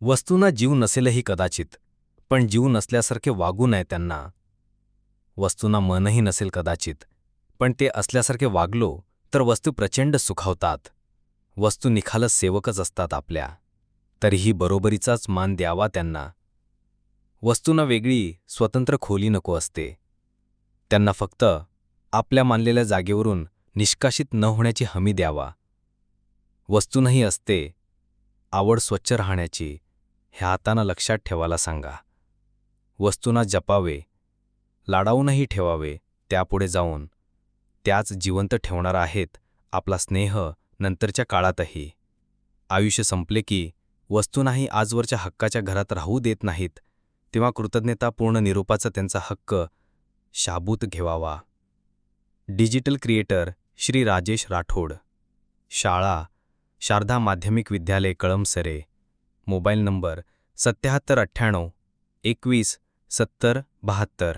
वस्तूंना जीव नसेलही कदाचित, पण जीव नसल्यासारखे वागू नये त्यांना. वस्तूंना मनही नसेल कदाचित, पण ते असल्यासारखे वागलो तर वस्तू प्रचंड सुखावतात. वस्तू निखालस सेवकच असतात आपल्या, तरीही बरोबरीचाच मान द्यावा त्यांना. वस्तूंना वेगळी स्वतंत्र खोली नको असते. त्यांना फक्त आपल्या मानलेल्या जागेवरून निष्कासित न होण्याची हमी द्यावा. वस्तूंनाही असते आवड स्वच्छ राहण्याची, हे हाताना लक्षात ठेवायला सांगा. वस्तूंना जपावे, लाडावूनही ठेवावे, त्यापुढे जाऊन त्याच जिवंत ठेवणार आहेत आपला स्नेह नंतरच्या काळातही. आयुष्य संपले की वस्तूंनाही आजवरच्या हक्काच्या घरात राहू देत नाहीत, तेव्हा कृतज्ञतापूर्ण निरोपाचा त्यांचा हक्क शाबूत घेवावा. Digital creator Shri Rajesh Rathod. शाळा शारदा माध्यमिक विद्यालय कळमसरे. Mobile number 7798 21 70 72.